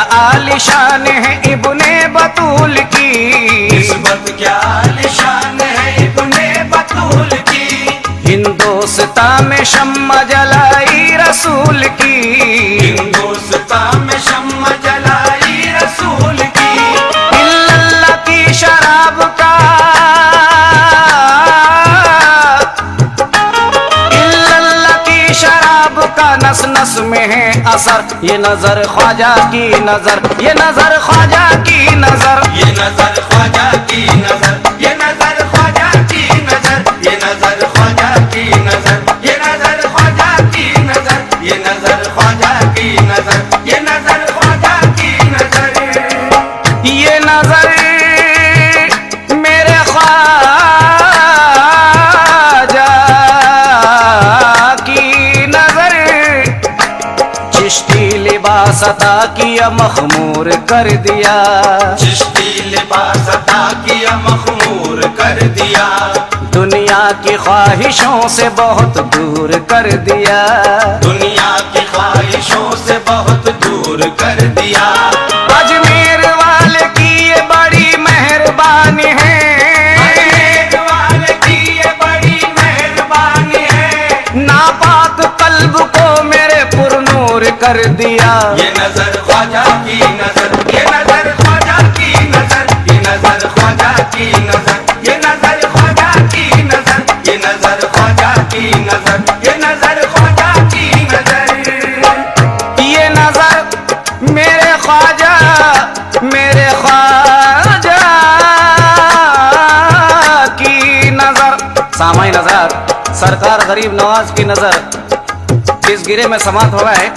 क्या आलिशान है इब्ने बतूल की, निस्बत क्या आलिशान है इब्ने बतूल की। हिंदोस्ता में शम्मा जलाई रसूल की, हिंदोस्ता में शम्मा जलाई रसूल की। इल्लल्लाह की शराब का, इल्लल्लाह की शराब का नस नस में है असर। ये नजर ख्वाजा की नजर, ये नजर ख्वाजा की नजर, ये नजर ख्वाजा की नजर, ये नजर ख्वाजा की नजर, ये नजर ख्वाजा की नजर, ये नजर ख्वाजा की नजर, ये नजर ख्वाजा की नजर, ये नजर ख्वाजा की नजर। ये नजर मेरे ख्वाजा की नजर, चिश्ती लिबास अता किया मखमूर कर दिया, चिश्ती लिबास अता किया मखमूर कर दिया। दुनिया की ख्वाहिशों से बहुत दूर कर दिया, दुनिया की ख्वाहिशों से बहुत दूर कर दिया। अजमेर वाले की ये बड़ी मेहरबानी है, अजमेर वाले की ये बड़ी मेहरबानी है। नापाक कल्ब को मेरे पुरनूर कर दिया। ये नजर ख्वाजा की नजर, ये नजर ख्वाजा की नजर, ये नजर ख्वाजा की नजर, ये नजर ख्वाजा की नजर, ये नजर ख्वाजा की नजर, ये नजर ख्वाजा की नजर। ये नजर मेरे ख्वाजा, मेरे ख्वाजा की नजर। सामाई नजर सरकार गरीब नवाज की नजर इस गिरे में समाप्त हो गए।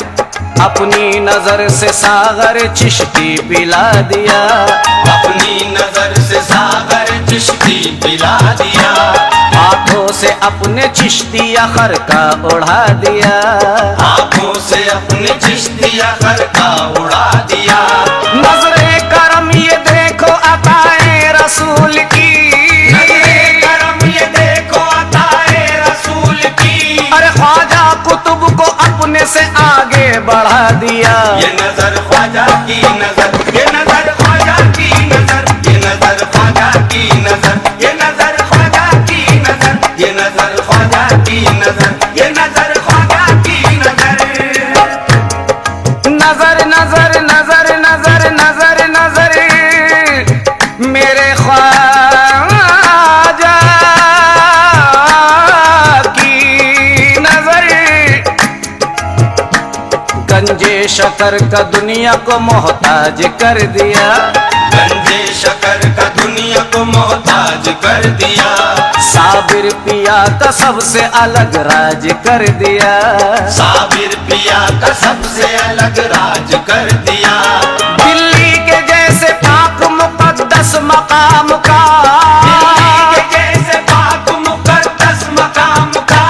अपनी नजर से सागर चिश्ती पिला दिया, अपनी नजर से सागर चिश्ती पिला दिया। हाथों से अपने चिश्ती अखर का उड़ा दिया, आंखों से अपने चिश्ती अखर का उड़ा दिया। नजरे करम ये देखो अताए रसूल की, नजरे करम ये देखो अताए रसूल की। अरे ख्वाजा कुतुब को अपने से आगे बढ़ा दिया। ये नजर ख्वाजा की नजर, ये नजर ख्वाजा की नजर, ये नजर ख्वाजा की नजर, ये नजर ख्वाजा की नजर, ये नजर ख्वाजा की नजर, ये नजर ख्वाजा की नजर। नजर नजर नजर नजर नजर नजर मेरे ख्वाजा की नजर, गंजे शकर का दुनिया को मोहताज कर दिया, गंजे शकर का दुनिया को मोहताज कर दिया। साबिर पिया का सबसे अलग राज कर दिया, साबिर पिया का सबसे अलग राज कर दिया। दिल्ली के जैसे पाक मुकद्दस मकाम का, दिल्ली के जैसे पाक मुकद्दस मकाम का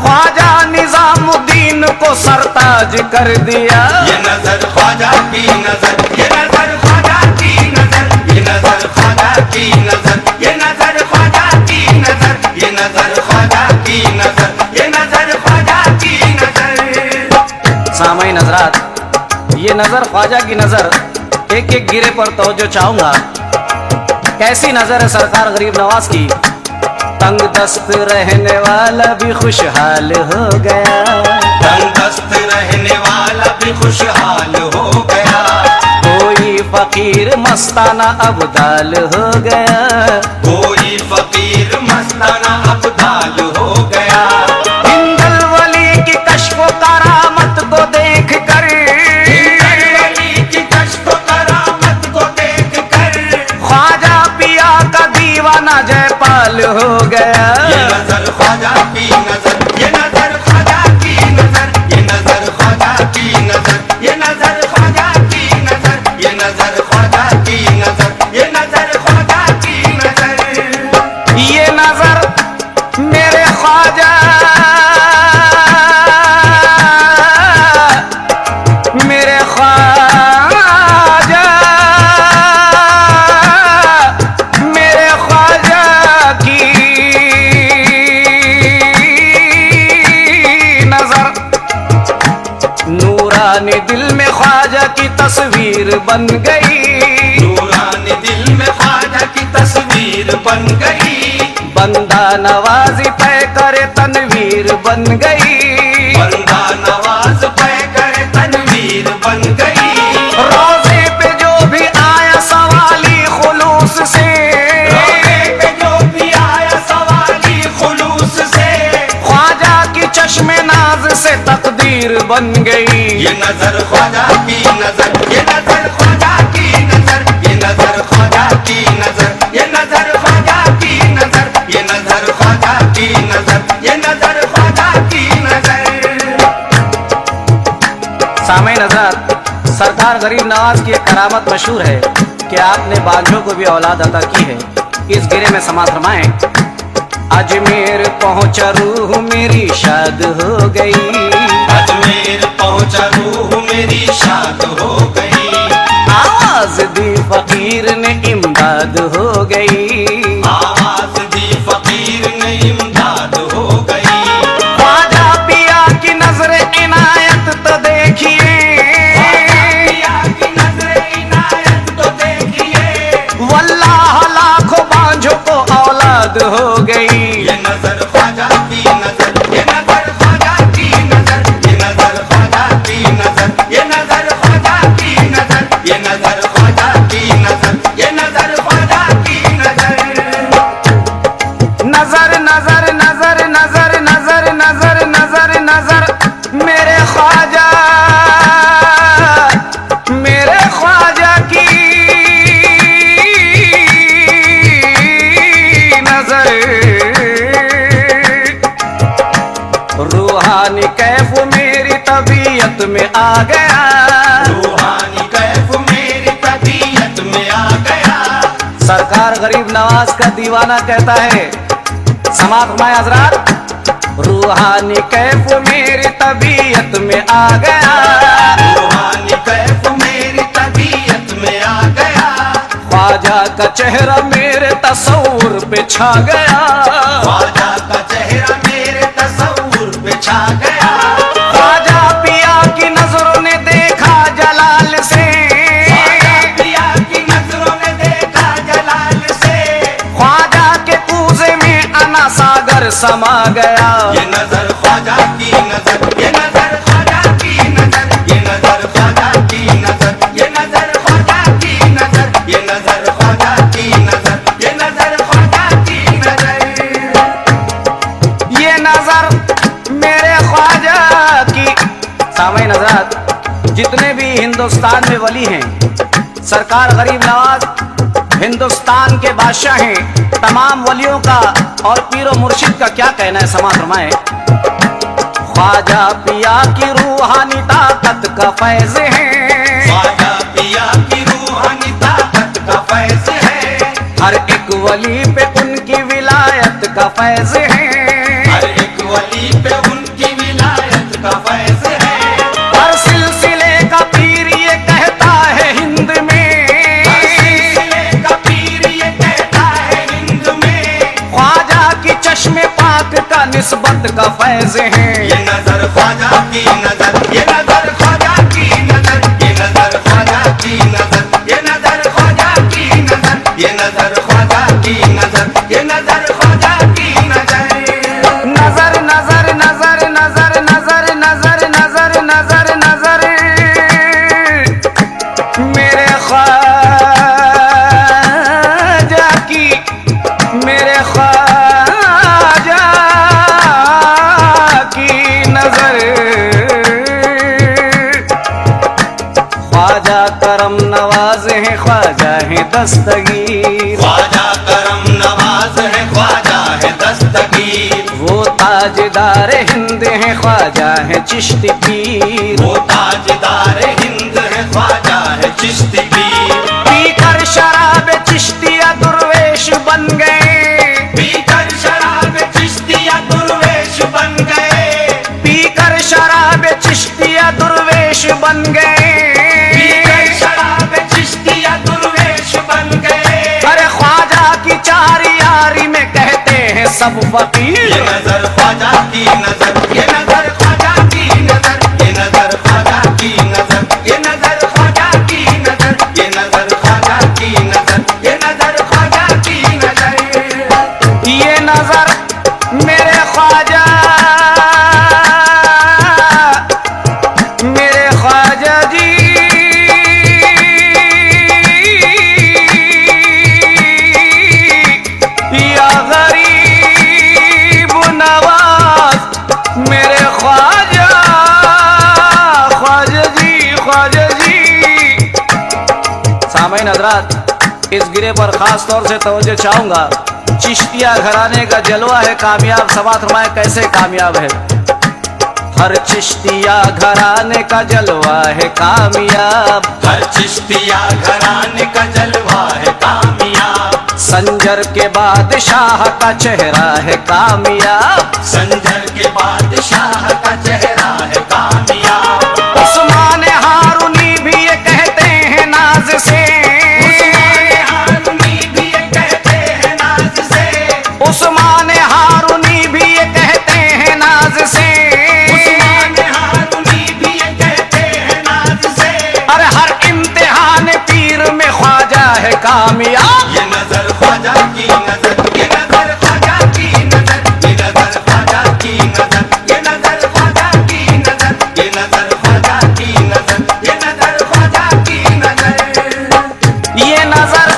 ख्वाजा निजामुद्दीन को सरताज कर दिया। ये नजर ख्वाजा की नजर, ये नजर ख्वाजा की नजर, ये नजर ख्वाजा की नजर, ये नजर ख्वाजा की नजर, ये नजर ख्वाजा की नजर, ये नजर ख्वाजा की नजर। सामई नजरात, ये नजर ख्वाजा की नजर, एक एक गिरे पर तवज्जो चाहूंगा। कैसी नजर है सरकार गरीब नवाज की, तंग दस्त रहने वाला भी खुशहाल हो गया, तंगदस्त रहने वाला भी खुशहाल हो गया। कोई फकीर मस्ताना अबदाल हो गया, कोई फकीर मस्ताना अब्दाल हो गया। हिंदल वली की कश्फ करामत को देख कर, वली की कश्फ करामत को देख कर ख्वाजा पिया का दीवाना जयपाल हो गया। ये नजर ख्वाजा की नजर, ये नजर ख्वाजा की नजर, ये नजर ख्वाजा की नजर, ये नजर ख्वाजा की नजर, ये नजर ख्वाजा की नजर, ये नजर ख्वाजा की नजर। ये नजर मेरे ख्वाजा, मेरे ख्वाजा, मेरे ख्वाजा की नजर, नूरानी दिल में ख्वाजा की तस्वीर बन गई, नूरानी दिल में ख्वाजा की तस्वीर बन गई, बंदा नवाजी पे करे तनवीर बन गई, बंदा नवाज पे करे तनवीर बन गई, रोजे पे जो भी आया सवाली खुलूस से, रोज़े पे जो भी आया सवाली खुलूस से, ख्वाजा की चश्मे नाज से तकदीर बन गई। ये नजर ख्वाजा की नजर, ये नजर ख्वाजा की नजर, ये नजर ख्वाजा की नजर, ये नजर ख्वाजा की नजर, ये नजर ख्वाजा की नजर, ये नजर ख्वाजा की नजर। सामईन हज़रात, सरकार गरीब नवाज की एक करामत मशहूर है कि आपने बांझों को भी औलाद अता की है। इस गिरे में समात फरमाएं। अजमेर पहुंचा रूह मेरी शाद हो गई, अजमेर पहुंचा रूह मेरी शाद हो गई, आवाज दी फकीर ने इमदाद हो गई, आवाज दी फकीर ने इमदाद हो गई, ख्वाजा पिया की नजर इनायत तो देखिए, पिया की नजर इनायत तो देखिए, वल्लाह लाखों बांझों को औलाद हो गई। ये नजर ख्वाजा की नजर, ये नजर ख्वाजा की नजर, ये नजर ख्वाजा की नजर, ये नजर ख्वाजा की नजर, ये नजर ख्वाजा की नजर, ये नजर ख्वाजा की नजर। नजर नजर नजर नजर नजर नजर नजर नजर मेरे ख्वाजा की नजर, रूहानी कैफ मेरी तबीयत में आ गया, रूहानी कैफ मेरी तबीयत में आ गया, सरकार गरीब नवाज का दीवाना कहता है, समात फरमाएं हज़रात, रूहानी कैफ मेरी तबीयत में आ गया, रूहानी कैफ मेरी तबीयत में आ गया, ख्वाजा का चेहरा मेरे तस्वुर पे छा गया, ख्वाजा का चेहरा मेरे तस्वुर पे छा गया, ख्वाजा पिया की नजरों ने देखा जलाल से, ख्वाजा पिया की नजरों ने देखा जलाल से, ख्वाजा के कूजे में अना सागर समा गया। ये नजर ख्वाजा की नजर, ये नजर ख्वाजा की नजर, ये नजर ख्वाजा की नजर, ये नजर ख्वाजा की नजर, ये नजर ख्वाजा की नजर, ये नजर ख्वाजा की नजर। ये नजर मेरे ख्वाजा की। सामईन हज़रात, जितने भी हिंदुस्तान में वली हैं, सरकार गरीब नवाज हिंदुस्तान के बादशाह हैं, तमाम वलियों का और पीरो मुर्शिद का क्या कहना है, समात फरमाएं। ख्वाजा पिया की रूहानी ताकत का फैज़ है, ख्वाजा पिया की रूहानी ताकत का फैज़ है, हर एक वली पे उनकी विलायत का फैज़ है, हर एक वली पे उनकी विलायत का फैज़ है, हर सिलसिले का पीर ये कहता है हिंद में, हर सिलसिले का पीर ये कहता है हिंद में, ख्वाजा की चश्मे पाक का निस्बत का फैज़ है। ये नजर ख्वाजा की नजर, ये नजर ख्वाजा की नजर, ये नजर ख्वाजा की नजर, ये नजर ख्वाजा की नजर, ये नजर ख्वाजा की नजर, ये नजर ख्वाजा की नजर। नजर नजर नजर नजर नजर नजर नजर नजर नजर मेरे ख्वाजा की, मेरे ख्वाजा की नजर, ख्वाजा करम नवाज है, ख्वाजा है दस्तगीर, ख्वाजा करम नवाज है, ख्वाजा है दस्तगीर, वो ताजदार हिंद है, ख्वाजा है चिश्ती पीर, वो ताजदार हिंद है, ख्वाजा है चिश्ती पीर, पीकर शराब चिश्तिया दुर्वेश बन गए, पीकर शराब चिश्तिया दुर्वेश बन गए, पीकर शराब चिश्तिया दुर्वेश बन गए, पीकर शराब चिश्तिया दुर्वेश बन गए। अरे ख्वाजा की चार यारी में कहते हैं सब फकीर। ये नजर ख्वाजा की नजर, ये नजर ख्वाजा की नजर, ये नजर ख्वाजा की नजर, ये नजर इस गिरे पर खास तौर से तवज्जो चाहूंगा। चिश्तिया घराने का जलवा है कामयाब, समात फरमाए कैसे कामयाब है। हर चिश्तिया घराने का जलवा है कामयाब, हर चिश्तिया घराने का जलवा है कामयाब। संजर के बादशाह का चेहरा है कामयाब, संजर के बादशाह का चेहरा है कामयाब। उस्मान हारूनी भी ये कहते हैं नाज से, उस्मान हारूनी भी ये कहते हैं नाज से, उस्मान हारूनी भी ये कहते हैं नाज से, उस्मान हारूनी भी ये कहते हैं नाज से। अरे हर इम्तिहान पीर में ख्वाजा है कामयाब। ये नजर ख्वाजा की नजर, ये नजर ख्वाजा की नजर, ये नजर ख्वाजा की नजर, ये नजर ख्वाजा की नजर, ये नजर ख्वाजा की नजर, ये नजर ख्वाजा की नजर। ये नजर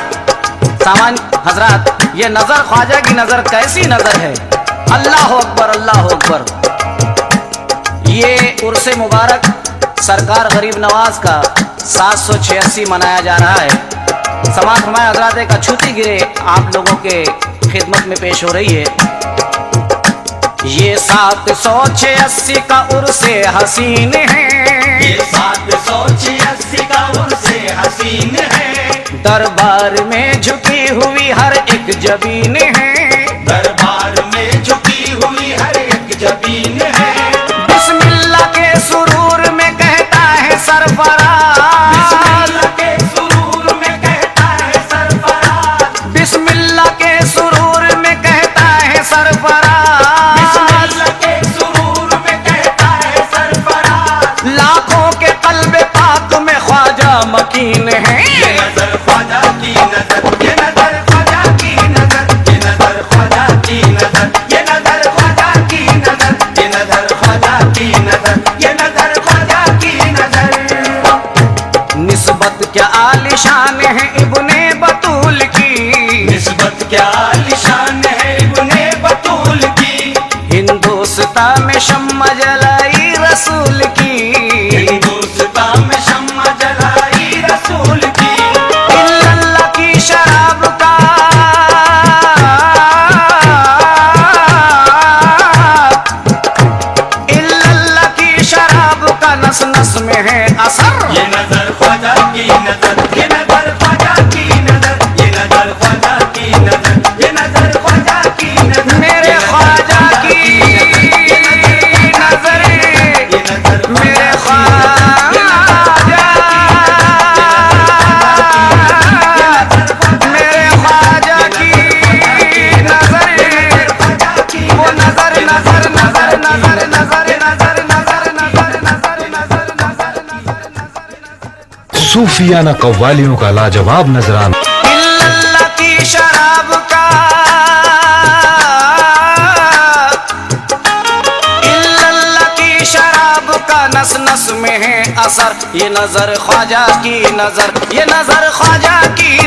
सामान हजरात, ये नजर ख्वाजा की नजर कैसी नजर है। अल्लाह अकबर, अल्लाह अकबर। ये उर्से मुबारक सरकार गरीब नवाज का 786 मनाया जा रहा है। समाज फरमाए हजरात, एक अछूती गिरे आप लोगों के खिदमत में पेश हो रही है। ये 786 का उर्से हसीन है, ये 786 का उर्से हसीन है। दरबार में झुकी हुई हर एक जबीन है, दरबार में झुकी हुई हर एक जबीन है। बिस्मिल्लाह के सुरूर में कहता है सरफराज, बिस्मिल्लाह के सुरूर में कहता है सरफराज, बिस्मिल्लाह के सुरूर में कहता है सरफराज, बिस्मिल्लाह के सुरूर में कहता है सरफराज। लाखों के कल्बे पाक में ख्वाजा मकीन है। ये नजर ख्वाजा की नजर, ये नजर ख्वाजा की नजर, ये नजर ख्वाजा की नजर, ये नजर ख्वाजा की नजर, ये नजर ख्वाजा की नजर, ये नजर ख्वाजा की नजर। निस्बत क्या आलिशान है इब्ने बतूल की, निस्बत क्या आलिशान है इब्ने बतूल की। हिंदुस्तान में शम्मा जलाई रसूल की, हिंदुस्तान में शम्मा जलाई रसूल की। इल्लल्लाह की शराब का इल्लल्लाह की शराब का नस नस में है असर। ये नजर ख्वाजा की नजर, ये नजर ख्वाजा की नजर, ये नजर ख्वाजा की नजर, ये नजर ख्वाजा की नजर। मेरे ख्वाजा की नजर, ये नजर मेरे ख्वाजा, मेरे ख्वाजा की नजर, वो नजर नजर नजर नजर नजर नजर नजर नजर नजर नजर नजर नजर। सूफियाना कव्वालियों का लाजवाब नजराना। इल्लल्लाह की शराब का, इल्लल्लाह की शराब का नस नस में है असर। ये नजर ख्वाजा की नजर, ये नजर ख्वाजा की